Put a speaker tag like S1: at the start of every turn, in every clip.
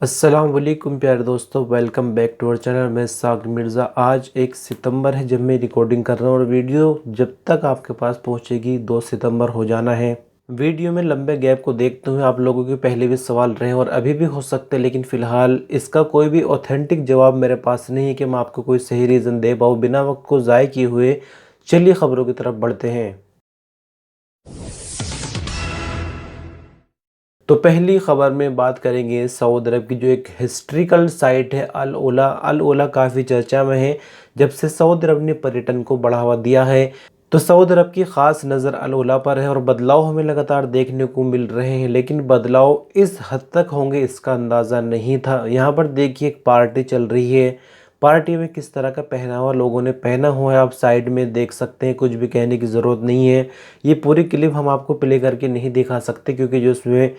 S1: अस्सलाम वालेकुम प्यारे दोस्तों, welcome back to our channel. मैं साकिब मिर्ज़ा। आज 1 सितंबर है जब मैं रिकॉर्डिंग कर रहा हूँ और वीडियो जब तक आपके पास पहुँचेगी 2 सितंबर हो जाना है। वीडियो में लंबे गैप को देखते हुए आप लोगों के पहले भी सवाल रहे और अभी भी हो सकते हैं, लेकिन फ़िलहाल इसका कोई भी ऑथेंटिक जवाब मेरे पास नहीं है कि मैं आपको कोई सही रीज़न दे पाऊँ। बिना वक्त को ज़ाय किए हुए चलिए ख़बरों की तरफ बढ़ते हैं। तो पहली खबर में बात करेंगे सऊदी अरब की जो एक हिस्ट्रिकल साइट है अल ओला। अल ओला काफ़ी चर्चा में है जब से सऊदी अरब ने पर्यटन को बढ़ावा दिया है। तो सऊदी अरब की ख़ास नज़र अल ओला पर है और बदलाव हमें लगातार देखने को मिल रहे हैं, लेकिन बदलाव इस हद तक होंगे इसका अंदाज़ा नहीं था। यहाँ पर देखिए एक पार्टी चल रही है। पार्टी में किस तरह का पहनावा लोगों ने पहना हुआ है आप साइड में देख सकते हैं। कुछ भी कहने की ज़रूरत नहीं है। ये पूरी क्लिप हम आपको प्ले करके नहीं दिखा सकते क्योंकि जो उसमें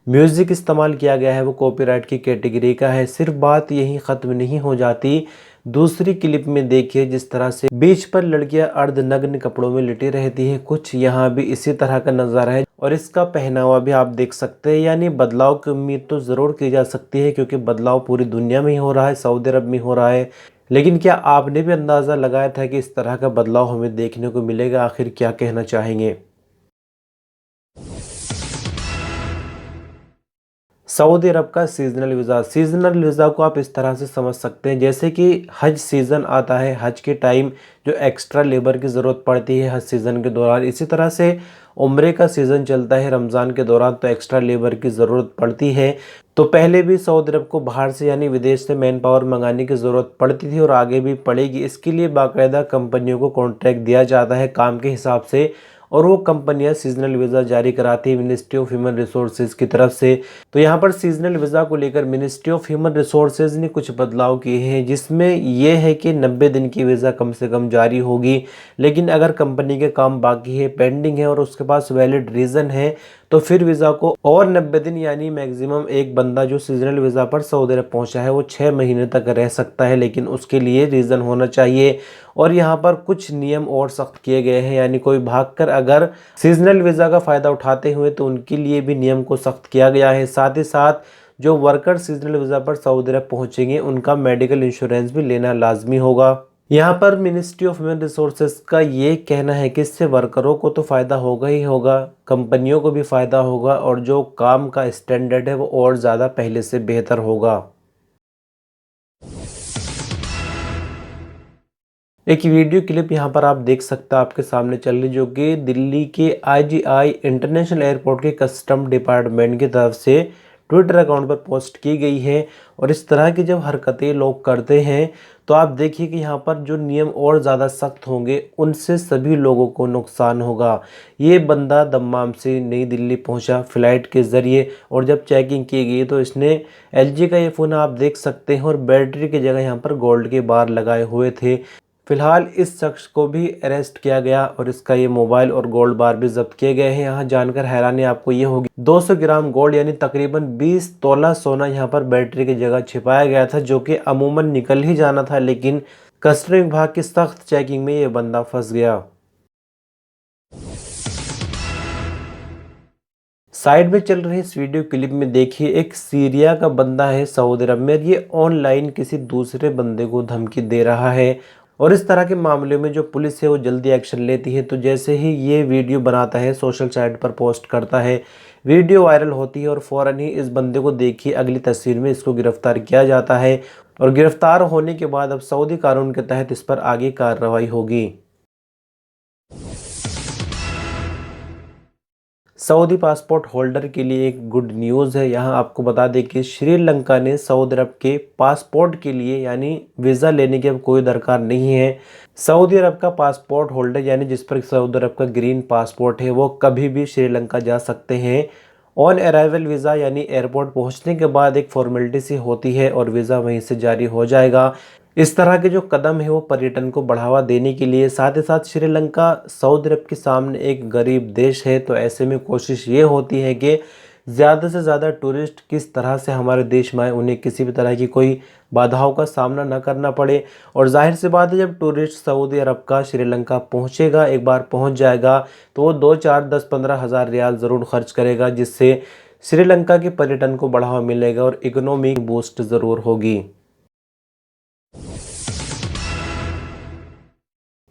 S1: म्यूज़िक इस्तेमाल किया गया है वो कॉपीराइट की कैटेगरी का है। सिर्फ बात यहीं ख़त्म नहीं हो जाती। दूसरी क्लिप में देखिए जिस तरह से बीच पर लड़कियां अर्धनग्न कपड़ों में लेटी रहती हैं, कुछ यहाँ भी इसी तरह का नज़ारा है और इसका पहनावा भी आप देख सकते हैं। यानी बदलाव की उम्मीद तो ज़रूर की जा सकती है क्योंकि बदलाव पूरी दुनिया में ही हो रहा है, सऊदी अरब में हो रहा है। लेकिन क्या आपने भी अंदाज़ा लगाया था कि इस तरह का बदलाव हमें देखने को मिलेगा? आखिर क्या कहना चाहेंगे? सऊदी अरब का सीजनल वीज़ा। सीजनल वीज़ा को आप इस तरह से समझ सकते हैं जैसे कि हज सीज़न आता है, हज के टाइम जो एक्स्ट्रा लेबर की ज़रूरत पड़ती है हज सीज़न के दौरान, इसी तरह से उम्रे का सीज़न चलता है रमज़ान के दौरान तो एक्स्ट्रा लेबर की ज़रूरत पड़ती है। तो पहले भी सऊदी अरब को बाहर से यानी विदेश से मैन पावर मंगाने की ज़रूरत पड़ती थी और आगे भी पड़ेगी। इसके लिए बाकायदा कंपनियों को कॉन्ट्रैक्ट दिया जाता है काम के हिसाब से और वो कंपनियां सीजनल वीज़ा जारी कराती है मिनिस्ट्री ऑफ ह्यूमन रिसोर्सेज की तरफ से। तो यहाँ पर सीजनल वीज़ा को लेकर मिनिस्ट्री ऑफ ह्यूमन रिसोर्सेज ने कुछ बदलाव किए हैं जिसमें ये है कि 90 दिन की वीज़ा कम से कम जारी होगी। लेकिन अगर कंपनी के काम बाकी है, पेंडिंग है और उसके पास वैलिड रीज़न है तो फिर वीज़ा को और 90 दिन यानी मैक्सिमम एक बंदा जो सीजनल वीज़ा पर सऊदी अरब पहुंचा है वो 6 महीने तक रह सकता है, लेकिन उसके लिए रीज़न होना चाहिए। और यहाँ पर कुछ नियम और सख्त किए गए हैं, यानी कोई भागकर अगर सीजनल वीज़ा का फ़ायदा उठाते हुए तो उनके लिए भी नियम को सख्त किया गया है। साथ ही साथ जो वर्कर सीजनल वीज़ा पर सऊदी अरब पहुँचेंगे उनका मेडिकल इंश्योरेंस भी लेना लाजमी होगा। यहाँ पर मिनिस्ट्री ऑफ ह्यूमन रिसोर्सेज का ये कहना है कि इससे वर्करों को तो फ़ायदा होगा ही होगा, कंपनियों को भी फ़ायदा होगा और जो काम का स्टैंडर्ड है वो और ज़्यादा पहले से बेहतर होगा। एक वीडियो क्लिप यहाँ पर आप देख सकते हैं आपके सामने चल रही, जो कि दिल्ली के आईजीआई इंटरनेशनल एयरपोर्ट के कस्टम डिपार्टमेंट की तरफ से ट्विटर अकाउंट पर पोस्ट की गई है। और इस तरह की जब हरकतें लोग करते हैं तो आप देखिए कि यहाँ पर जो नियम और ज़्यादा सख्त होंगे उनसे सभी लोगों को नुकसान होगा। ये बंदा दम्माम से नई दिल्ली पहुँचा फ़्लाइट के ज़रिए और जब चेकिंग की गई तो इसने एलजी का ये फ़ोन आप देख सकते हैं और बैटरी की जगह यहाँ पर गोल्ड के बार लगाए हुए थे। फिलहाल इस शख्स को भी अरेस्ट किया गया और इसका ये मोबाइल और गोल्ड बार भी जब्त किए गए हैं। यहाँ जानकर हैरानी आपको ये होगी 200 ग्राम गोल्ड यानी तकरीबन 20 तोला सोना यहाँ पर बैटरी की जगह छिपाया गया था, जो कि अमूमन निकल ही जाना था, लेकिन कस्टम विभाग की सख्त चेकिंग में ये बंदा फंस गया। साइड में चल रही इस वीडियो क्लिप में देखिए एक सीरिया का बंदा है सऊदी अरब में, ये ऑनलाइन किसी दूसरे बंदे को धमकी दे रहा है और इस तरह के मामले में जो पुलिस है वो जल्दी एक्शन लेती है। तो जैसे ही ये वीडियो बनाता है सोशल साइट पर पोस्ट करता है, वीडियो वायरल होती है और फ़ौरन ही इस बंदे को देखिए अगली तस्वीर में इसको गिरफ्तार किया जाता है और गिरफ्तार होने के बाद अब सऊदी कानून के तहत इस पर आगे कार्रवाई होगी। सऊदी पासपोर्ट होल्डर के लिए एक गुड न्यूज़ है। यहाँ आपको बता दें कि श्रीलंका ने सऊदी अरब के पासपोर्ट के लिए यानी वीज़ा लेने की अब कोई दरकार नहीं है। सऊदी अरब का पासपोर्ट होल्डर यानी जिस पर सऊदी अरब का ग्रीन पासपोर्ट है वो कभी भी श्रीलंका जा सकते हैं। ऑन अराइवल वीज़ा यानी एयरपोर्ट पहुँचने के बाद एक फॉर्मेलिटी सी होती है और वीज़ा वहीं से जारी हो जाएगा। इस तरह के जो कदम है वो पर्यटन को बढ़ावा देने के लिए, साथ ही साथ श्रीलंका सऊदी अरब के सामने एक गरीब देश है, तो ऐसे में कोशिश ये होती है कि ज़्यादा से ज़्यादा टूरिस्ट किस तरह से हमारे देश में आए, उन्हें किसी भी तरह की कोई बाधाओं का सामना न करना पड़े। और जाहिर सी बात है जब टूरिस्ट सऊदी अरब का श्रीलंका पहुँचेगा, एक बार पहुँच जाएगा तो वो 2, 4, 10, 15 हज़ार रियाल ज़रूर खर्च करेगा, जिससे श्रीलंका के पर्यटन को बढ़ावा मिलेगा और इकोनॉमी बूस्ट जरूर होगी।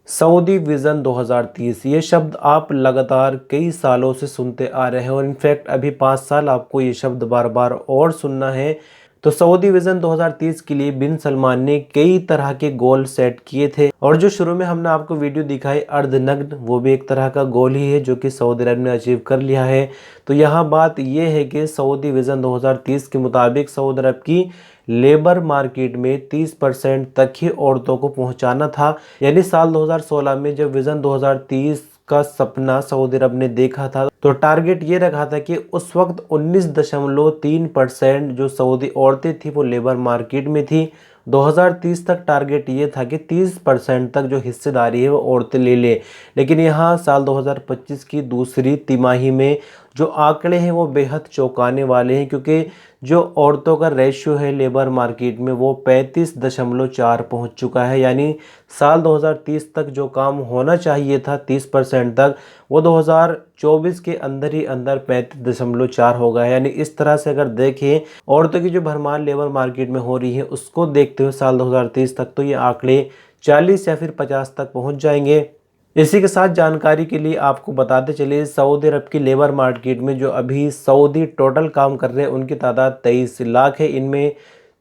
S1: सऊदी विजन 2030, ये शब्द आप लगातार कई सालों से सुनते आ रहे हैं और इनफैक्ट अभी 5 साल आपको ये शब्द बार बार और सुनना है। तो सऊदी विजन 2030 के लिए बिन सलमान ने कई तरह के गोल सेट किए थे और जो शुरू में हमने आपको वीडियो दिखाई अर्धनग्न, वो भी एक तरह का गोल ही है जो कि सऊदी अरब ने अचीव कर लिया है। तो यहाँ बात यह है कि सऊदी विजन 2030 के मुताबिक सऊदी अरब की लेबर मार्केट में 30% तक ही औरतों को पहुंचाना था। यानी साल 2016 में जब विजन 2030 का सपना सऊदी अरब ने देखा था तो टारगेट ये रखा था कि उस वक्त 19.3% जो सऊदी औरतें थी वो लेबर मार्केट में थी। 2030 तक टारगेट ये था कि 30% तक जो हिस्सेदारी है वो औरतें ले ले। लेकिन यहाँ साल 2025 की दूसरी तिमाही में जो आंकड़े हैं वो बेहद चौंकाने वाले हैं, क्योंकि जो औरतों का रेशियो है लेबर मार्केट में वो 35.4 पहुंच चुका है। यानी साल 2030 तक जो काम होना चाहिए था 30% तक, वो 2024 के अंदर ही अंदर 35.4 हो गया है। यानी इस तरह से अगर देखें औरतों की जो भरमार लेबर मार्केट में हो रही है उसको देखते हुए साल 2030 तक तो ये आंकड़े 40 या फिर 50 तक पहुंच जाएंगे। इसी के साथ जानकारी के लिए आपको बताते चलिए, सऊदी अरब की लेबर मार्केट में जो अभी सऊदी टोटल काम कर रहे हैं उनकी तादाद 23 लाख है। इनमें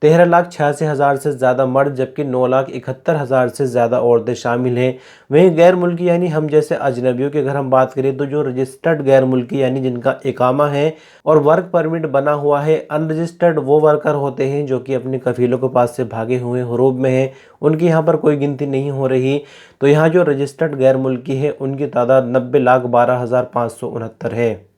S1: 13,86,000 से ज़्यादा मर्द जबकि 9,71,000 से ज़्यादा औरतें शामिल हैं। वहीं गैर मुल्की यानी हम जैसे अजनबियों की अगर हम बात करें तो जो रजिस्टर्ड गैर मुल्की यानी जिनका इकामा है और वर्क परमिट बना हुआ है, अनरजिस्टर्ड वो वर्कर होते हैं जो कि अपने कफीलों के पास से भागे हुए हुरूब में हैं, उनकी यहाँ पर कोई गिनती नहीं हो रही। तो यहाँ जो रजिस्टर्ड गैर मुल्की है उनकी तादाद 90,12,569 है।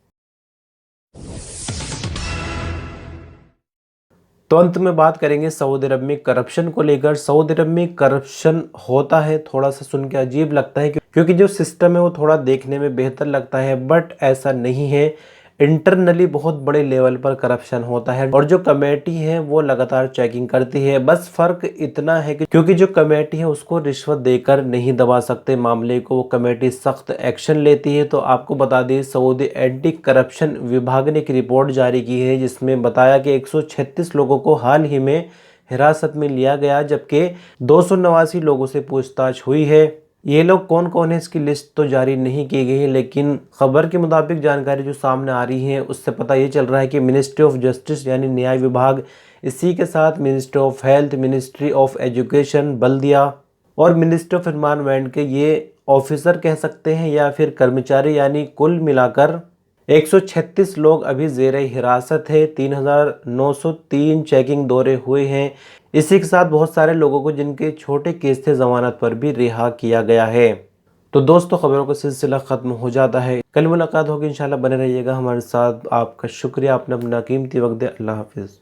S1: तो अंत में बात करेंगे सऊदी अरब में करप्शन को लेकर। सऊदी अरब में करप्शन होता है, थोड़ा सा सुन के अजीब लगता है क्योंकि जो सिस्टम है वो थोड़ा देखने में बेहतर लगता है, बट ऐसा नहीं है। इंटरनली बहुत बड़े लेवल पर करप्शन होता है और जो कमेटी है वो लगातार चेकिंग करती है। बस फर्क इतना है कि क्योंकि जो कमेटी है उसको रिश्वत देकर नहीं दबा सकते मामले को, वो कमेटी सख्त एक्शन लेती है। तो आपको बता दें सऊदी एंटी करप्शन विभाग ने एक रिपोर्ट जारी की है जिसमें बताया कि 136 लोगों को हाल ही में हिरासत में लिया गया जबकि 289 लोगों से पूछताछ हुई है। ये लोग कौन कौन है इसकी लिस्ट तो जारी नहीं की गई है, लेकिन खबर के मुताबिक जानकारी जो सामने आ रही है उससे पता ये चल रहा है कि मिनिस्ट्री ऑफ जस्टिस यानी न्याय विभाग, इसी के साथ ministry of health, ministry of education, बल्दिया और मिनिस्ट्री ऑफ एनवायरनमेंट के ये ऑफिसर कह सकते हैं या फिर कर्मचारी, यानी कुल मिलाकर 136 लोग अभी ज़ेर हिरासत है। 3,903 चेकिंग दौरे हुए हैं। इसी के साथ बहुत सारे लोगों को जिनके छोटे केस थे जमानत पर भी रिहा किया गया है। तो दोस्तों खबरों का सिलसिला ख़त्म हो जाता है। कल मुलाकात होगी इंशाल्लाह, बने रहिएगा हमारे साथ। आपका शुक्रिया, आपने अपना कीमती वक्त दिया। अल्लाह हाफिज़।